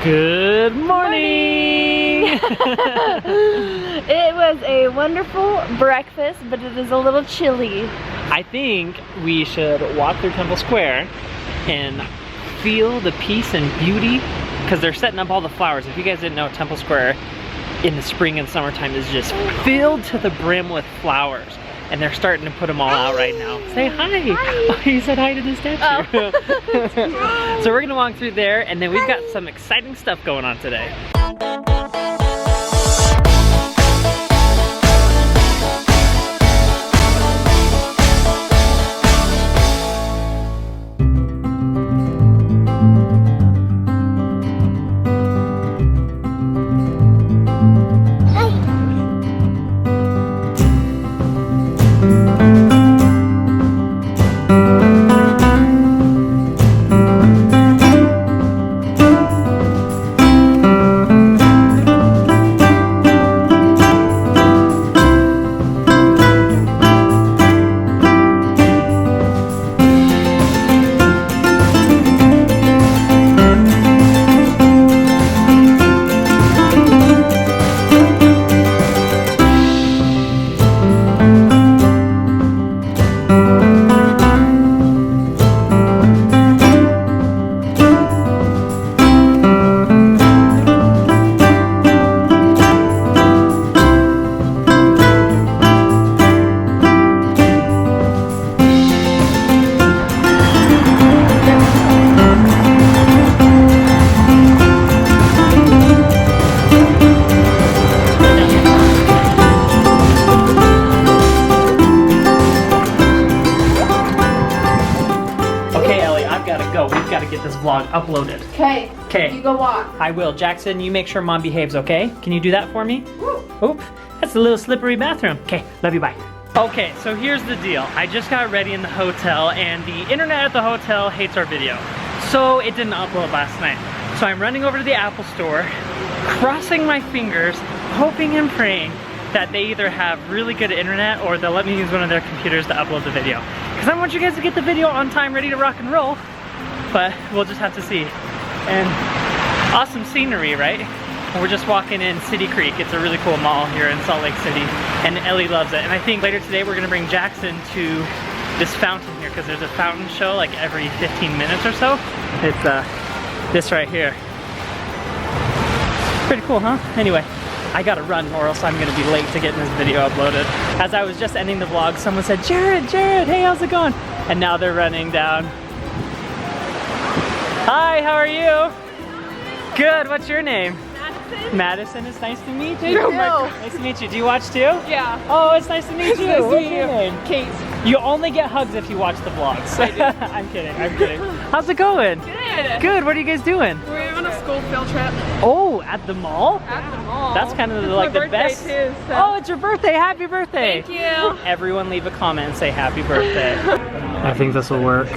Good morning! It was a wonderful breakfast, but it is a little chilly. I think we should walk through Temple Square and feel the peace and beauty because they're setting up all the flowers. If you guys didn't know, Temple Square in the spring and summertime is just filled to the brim with flowers. And they're starting to put them all out right now. Say hi! Hi. Oh, you said hi to the statue. Oh. So we're gonna walk through there and then we've got some exciting stuff going on today. We've got to get this vlog uploaded. Okay. Okay. You go walk. I will. Jackson, you make sure Mom behaves, okay? Can you do that for me? Oop. That's a little slippery bathroom. Okay, love you, bye. Okay, so here's the deal. I just got ready in the hotel and the internet at the hotel hates our video. So it didn't upload last night. So I'm running over to the Apple store, crossing my fingers, hoping and praying that they either have really good internet or they'll let me use one of their computers to upload the video. Because I want you guys to get the video on time, ready to rock and roll. But we'll just have to see. And awesome scenery, right? We're just walking in City Creek. It's a really cool mall here in Salt Lake City. And Ellie loves it. And I think later today we're gonna bring Jackson to this fountain here because there's a fountain show like every 15 minutes or so. It's this right here. Pretty cool, huh? Anyway, I gotta run or else I'm gonna be late to getting this video uploaded. As I was just ending the vlog, someone said, Jared, hey, how's it going? And now they're running down. Hi, how are you? Good, what's your name? Madison. Madison, it's nice to meet you. You too. Nice to meet you. Do you watch too? Yeah. Oh, it's nice to meet you. Nice to What's meet your you. name? Kate. You only get hugs if you watch the vlogs. I do. I'm kidding. How's it going? Good. Good, what are you guys doing? We're on a school field trip. Oh, at the mall? At the mall. That's kind of It's like my the best. birthday too, so. Oh, it's your birthday. Happy birthday. Thank you. Everyone leave a comment and say happy birthday. I think this will work.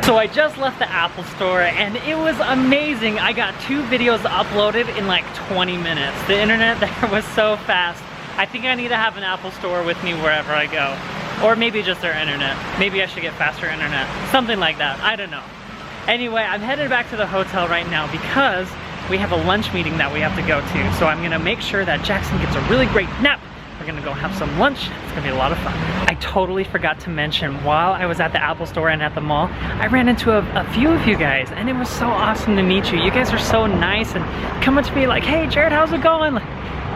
So I just left the Apple store and it was amazing. I got 2 videos uploaded in like 20 minutes. The internet there was so fast. I think I need to have an Apple store with me wherever I go. Or maybe just their internet. Maybe I should get faster internet. Something like that, I don't know. Anyway, I'm headed back to the hotel right now because we have a lunch meeting that we have to go to. So I'm gonna make sure that Jackson gets a really great nap. We're gonna go have some lunch. It's gonna be a lot of fun. I totally forgot to mention, while I was at the Apple store and at the mall, I ran into a few of you guys and it was so awesome to meet you. You guys are so nice and come up to me like, hey Jared, how's it going? Like,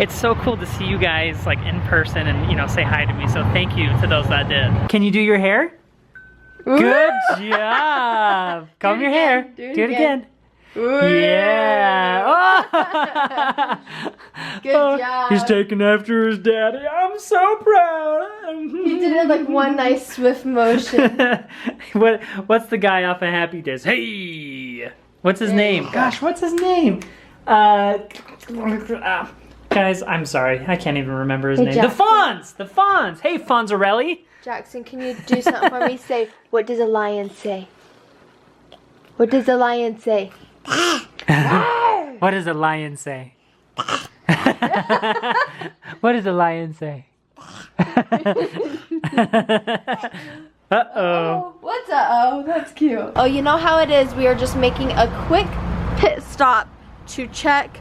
it's so cool to see you guys like in person and, you know, say hi to me. So thank you to those that did. Can you do your hair? Ooh. Good job. Comb your hair. Do it again. Yeah. Oh. Good job. He's taking after his daddy. I'm so proud. He did it like one nice swift motion. What's the guy off of Happy Days? Hey. What's his name? Gosh, what's his name? Guys, I'm sorry. I can't even remember his name. Jackson. The Fonz! Hey, Fonzarelli! Jackson, can you do something for me? Say, what does a lion say? What does a lion say? What does a lion say? What does a lion say? Uh-oh. What's uh-oh? That's cute. Oh, you know how it is. We are just making a quick stop to check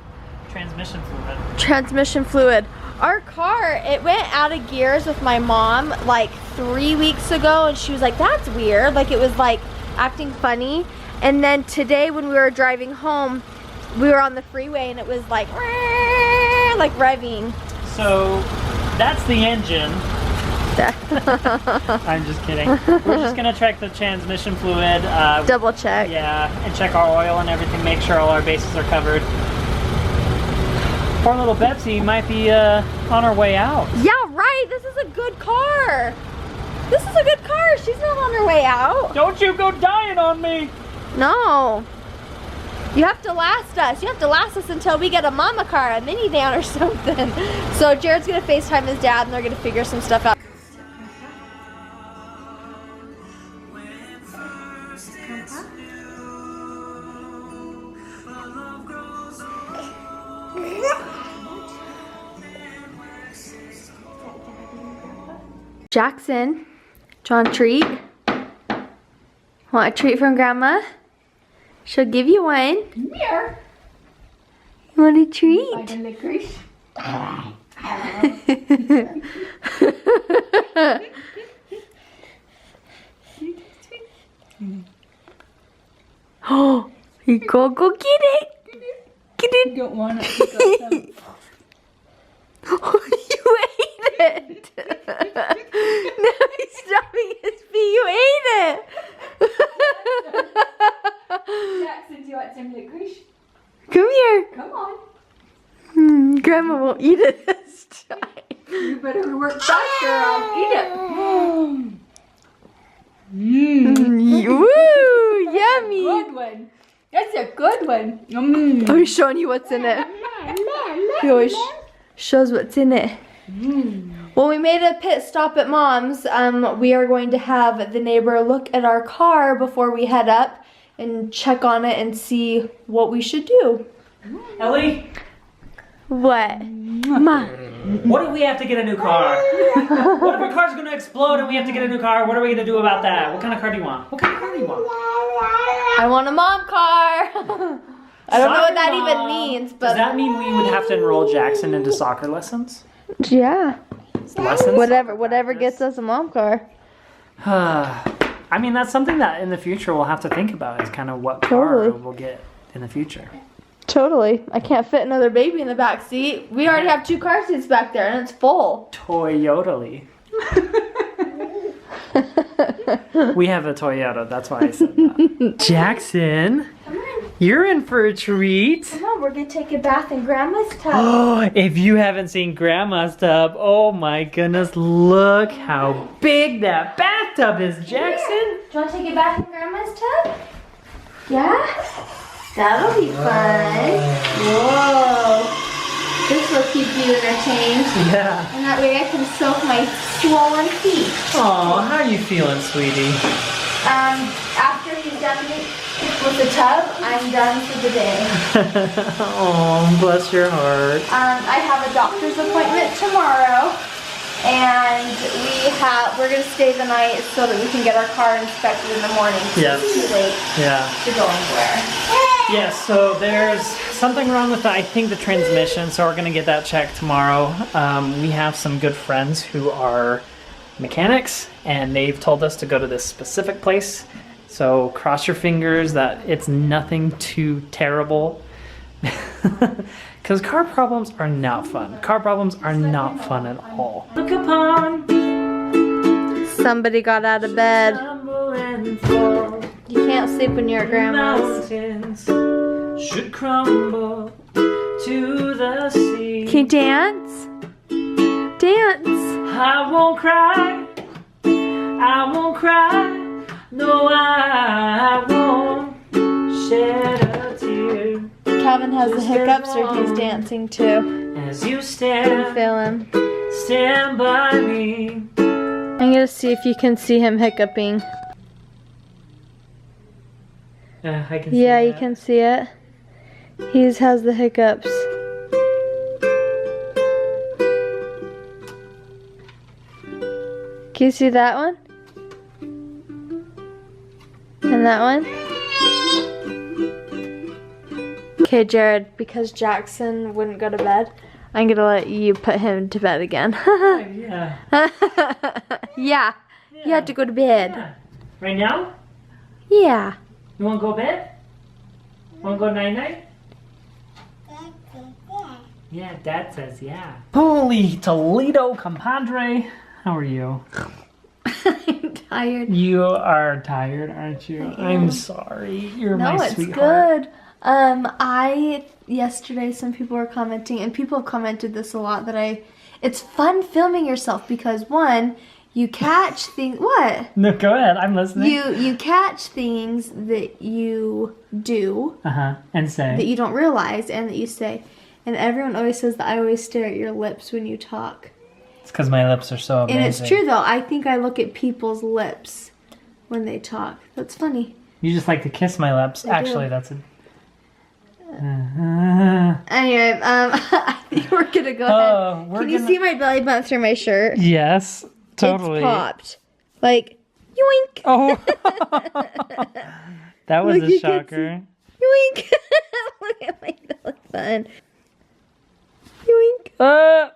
Transmission fluid. Our car, it went out of gears with my mom like 3 weeks ago, and she was like, that's weird. Like it was like acting funny. And then today when we were driving home, we were on the freeway and it was like revving. So that's the engine. I'm just kidding. We're just gonna check the transmission fluid. Double check. Yeah, and check our oil and everything, make sure all our bases are covered. Poor little Betsy might be on her way out. Yeah, right. This is a good car. This is a good car. She's not on her way out. Don't you go dying on me. No. You have to last us. You have to last us until we get a mama car, a minivan or something. So Jared's gonna FaceTime his dad and they're gonna figure some stuff out. Jackson, do you want a treat? Want a treat from Grandma? She'll give you one. Come here. You want a treat? Like a licorice. Oh, you go get it. Get it. You don't want it. Oh, you ate it. Now he's stuffing his feet. You ate it. Jackson, do you want some licorice? Come here. Come on. Grandma won't eat it this time. You better work faster or I'll eat it. Woo, yummy. Good one. That's a good one. Oh, he's showing you what's in it. He always shows what's in it. Well, we made a pit stop at Mom's. We are going to have the neighbor look at our car before we head up and check on it and see what we should do. Ellie, What? Ma. what if we have to get a new car? What if our car's gonna explode and we have to get a new car? What are we gonna do about that? What kind of car do you want? What kind of car do you want? I want a mom car. I don't know what that Soccer even mom. means, but Does that mean we would have to enroll Jackson into soccer lessons? yeah. Lessons? Whatever gets us a mom car. I mean, that's something that in the future we'll have to think about, is kind of what car Totally. we'll get in the future. Totally. I can't fit another baby in the back seat. We already have 2 car seats back there and it's full. Toyotally. We have a Toyota, that's why I said that. Jackson, Come on. you're in for a treat. Come on, we're gonna take a bath in Grandma's tub. Oh, if you haven't seen Grandma's tub, oh my goodness, look how big that bathtub is, Jackson. Do you want to take a bath in Grandma's tub? Yeah? That'll be fun. Whoa. This will keep you entertained. Yeah. And that way I can soak my swollen feet. Oh, how are you feeling, sweetie? After he's done with the tub, I'm done for the day. Oh, bless your heart. I have a doctor's appointment tomorrow. And we're gonna stay the night so that we can get our car inspected in the morning. Yeah. It's too late Yeah. to go anywhere. Yes, so there's something wrong with, I think, the transmission, so we're going to get that checked tomorrow. We have some good friends who are mechanics, and they've told us to go to this specific place. So cross your fingers that it's nothing too terrible. Because car problems are not fun. Car problems are not fun at all. Look upon, Somebody got out of bed. stumble and fall. You can't sleep when you're at Grandma's. Mountains should crumble to the sea. Can you dance? Dance. I won't cry. I won't cry. No, I won't shed a tear. Calvin has the hiccups or he's dancing too. As you I stand feel him. by me. I'm gonna see if you can see him hiccuping. I can see Yeah, you that. can see it. He has the hiccups. Can you see that one? And that one? Okay, Jared, because Jackson wouldn't go to bed, I'm gonna let you put him to bed again. Yeah. Yeah. You have to go to bed. Yeah. Right now? Yeah. You want to go to bed? Want to go night-night? Yeah, Dad says yeah. Holy Toledo compadre. How are you? I'm tired. You are tired, aren't you? I'm sorry. You're No, my it's sweetheart. good. Yesterday some people were commenting, and people have commented this a lot, that it's fun filming yourself because one, you catch things, what? No, go ahead. I'm listening. You catch things that you do And say. that you don't realize and that you say. And everyone always says that I always stare at your lips when you talk. It's because my lips are so amazing. And it's true though. I think I look at people's lips when they talk. That's funny. You just like to kiss my lips. I Actually, do. that's a... Anyway, I think we're gonna go ahead. Can you see my belly button through my shirt? Yes, totally. It's popped. Like, yoink! Oh, that was Look, a you can't shocker. Yoink! Look at my belly button. Yoink!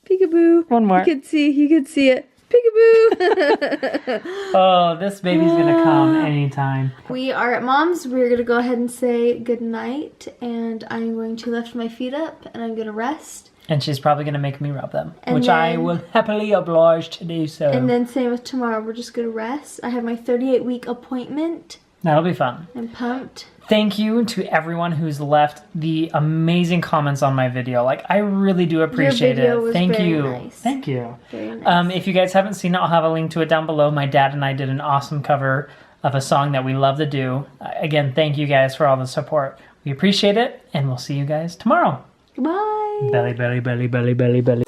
Peekaboo. One more. You could see it. Peekaboo! Oh, this baby's gonna come anytime. We are at Mom's. We're gonna go ahead and say good night, and I'm going to lift my feet up, and I'm gonna rest. And she's probably gonna make me rub them, And which I then- will happily oblige to do so. And then same with tomorrow. We're just gonna rest. I have my 38-week appointment. That'll be fun. I'm pumped. Thank you to everyone who's left the amazing comments on my video. Like, I really do appreciate video it. was Thank very you. nice. Thank you. Very nice. If you guys haven't seen it, I'll have a link to it down below. My dad and I did an awesome cover of a song that we love to do. Again, thank you guys for all the support. We appreciate it, and we'll see you guys tomorrow. Bye. Belly, belly, belly, belly, belly, belly.